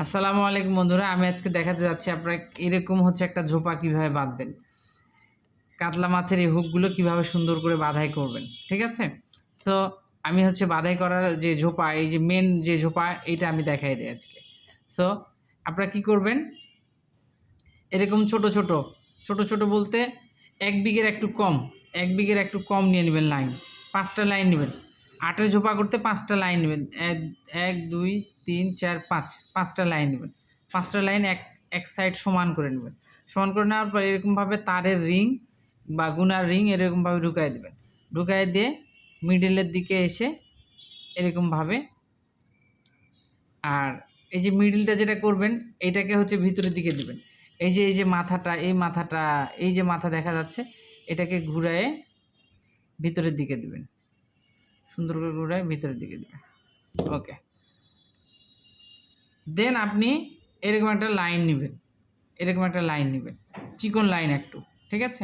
আসসালামু আলাইকুম বন্ধুরা, আমি আজকে দেখাতে যাচ্ছি আপনারা এরকম একটা ঝোপা কিভাবে বাঁধবেন। কাতলা মাছের এই হুকগুলো কিভাবে সুন্দর করে বাঁধাই করবেন, ঠিক আছে? সো আমি বাঁধাই করার যে ঝোপা, এই যে মেন যে ঝোপা, এইটা আমি দেখাই দিই আজকে। সো আপনারা কি করবেন, এরকম ছোট ছোট ছোট ছোট বলতে 1 বিঘের একটু কম নিয়ে নেবেন লাইন, 5টা লাইন নেবেন। 8-এর ঝোপা করতে 5টা লাইন নেবেন। 1 2 3 4 5, 5টা লাইন নেবেন। 5টা লাইন এক সাইড সমান করে নেবেন। সমান করে নেওয়ার পর এরকমভাবে তারের রিং বা গুনার রিং এরকমভাবে ঢুকাই দেবেন। ঢুকাই দিয়ে মিডলের দিকে এসে এরকমভাবে, আর এই যে মিডলটা যেটা করবেন এইটাকে ভিতরের দিকে দিবেন। এই যে মাথাটা, এই যে মাথা দেখা যাচ্ছে, এটাকে ঘুরায়ে ভিতরের দিকে দিবেন। সুন্দর করে ঘুরায়ে ভিতরের দিকে দিবেন। ওকে, দেন আপনি এরকম একটা লাইন নেবেন, চিকন লাইন একটু, ঠিক আছে?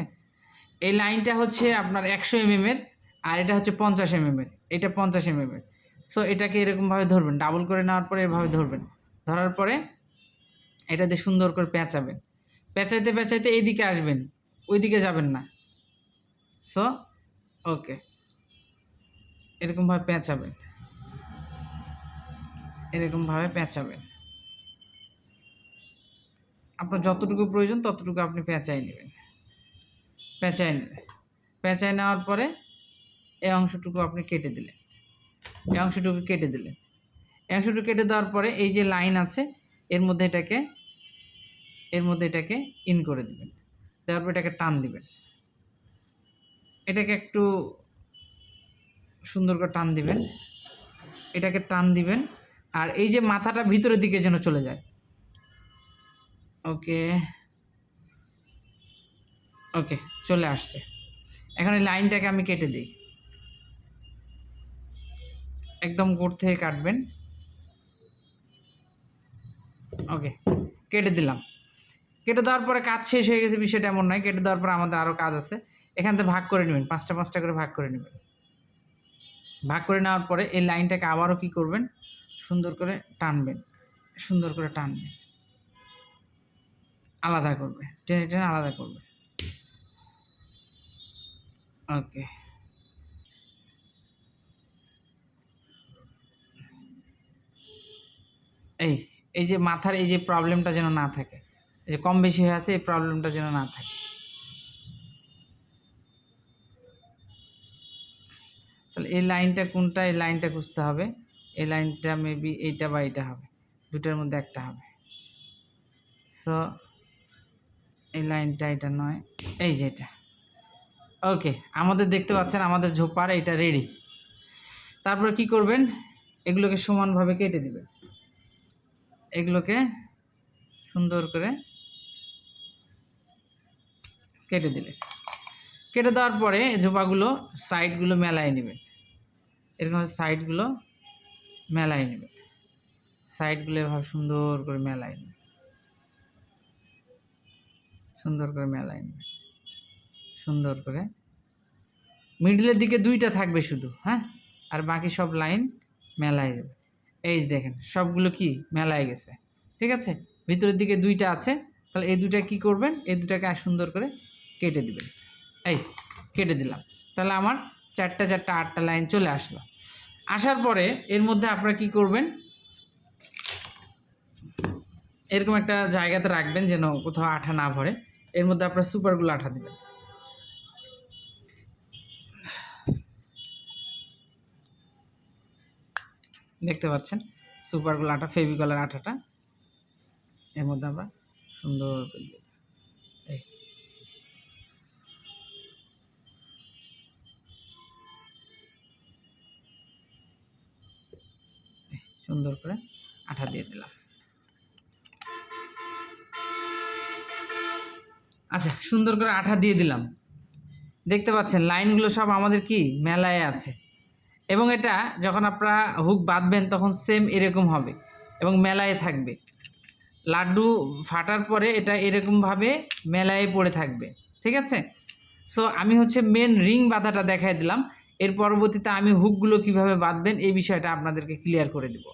এই লাইনটা আপনার 100 mm এর, আর এটা 50 mm এর, এটা 50 mm এর। সো এটাকে এরকমভাবে ধরবেন, ডাবল করে নেওয়ার পরে এভাবে ধরবেন। ধরার পরে এটা দিয়ে সুন্দর করে পেঁচাবেন। পেঁচাইতে পেঁচাইতে এইদিকে আসবেন, ওইদিকে যাবেন না। সো ওকে, এরকমভাবে পেঁচাবেন। আপনার যতটুকু প্রয়োজন ততটুকু আপনি পেঁচাই নেবেন। পেঁচাই নেওয়ার পরে এই অংশটুকু আপনি কেটে দিলেন। এই অংশটুকু কেটে দেওয়ার পরে এই যে লাইন আছে এর মধ্যে এটাকে ইন করে দিবেন। দেওয়ার পর এটাকে টান দিবেন। এটাকে একটু সুন্দর করে টান দিবেন। আর এই যে মাথাটা ভিতরের দিকে যেন চলে যায়। ওকে, চলে আসছে। এখন এই লাইনটাকে আমি কেটে দিই, একদম গোড় থেকে কাটবেন। ওকে, কেটে দিলাম। কেটে দেওয়ার পরে কাজ শেষ হয়ে গেছে, বিষয়টা এমন নয়। কেটে দেওয়ার পরে আমাদের আরও কাজ আছে। এখান থেকে ভাগ করে নেবেন, 5টা করে ভাগ করে নেবেন। ভাগ করে নেওয়ার পরে এই লাইনটাকে আবারও কি করবেন, সুন্দর করে টানবেন, আলাদা করবে, টেনে আলাদা করবে। ওকে, এই যে মাথার এই যে প্রবলেমটা যেন না থাকে, এই যে কম বেশি হয়ে আছে, এই প্রবলেমটা যেন না থাকে। তাহলে এই লাইনটা কোনটা, এই লাইনটা খুঁজতে হবে। এই লাইনটা মেবি এইটা বা এইটা হবে, দুটার মধ্যে একটা হবে। সো এই লাইনটা এটা নয়, এই যে এটা। ওকে, আমাদের দেখতে পাচ্ছেন আমাদের ঝোপার এটা রেডি। তারপরে কি করবেন, এগুলোকে সমানভাবে কেটে দিবেন। এগুলোকে সুন্দর করে কেটে দেওয়ার পরে ঝোপাগুলো সাইডগুলো মেলায় নেবেন। এরকম সাইডগুলো এভাবে সুন্দর করে মেলায় নেবেন। সুন্দর করে মিডলের দিকে 2টা থাকবে শুধু, হ্যাঁ, আর বাকি সব লাইন মেলায় যাবে। এই দেখেন সবগুলো কি মেলায় গেছে, ঠিক আছে? ভিতরের দিকে 2টা আছে, তাহলে এই 2টা কি করবেন, এই 2টাকে আর সুন্দর করে কেটে দিবেন। কেটে দিলাম। তাহলে আমার 4টা 8টা লাইন চলে আসলো। আসার পরে এর মধ্যে আপনারা কি করবেন, এরকম একটা জায়গাতে রাখবেন যেন কোথাও আঠা না ভরে। এর মধ্যে আপনারা সুপারগুলো আঠা দিবেন। দেখতে পাচ্ছেন সুপারগুলো আঠা, ফেভিকলের আঠাটা এর মধ্যে আমরা সুন্দর করে দিই। সুন্দর করে আঠা দিয়ে দিলাম। আচ্ছা, সুন্দর করে আঠা দিয়ে দিলাম। দেখতে পাচ্ছেন লাইনগুলো সব আমাদের কি মেলায় আছে, এবং এটা যখন আপনারা হুক বাঁধবেন তখন সেম এরকম হবে এবং মেলায় থাকবে। লাড্ডু ফাটার পরে এটা এরকমভাবে মেলায় পড়ে থাকবে, ঠিক আছে? সো আমি মেন রিং বাঁধাটা দেখাই দিলাম। এর পরবর্তীতে আমি হুকগুলো কিভাবে বাঁধবেন এই বিষয়টা আপনাদেরকে ক্লিয়ার করে দেব।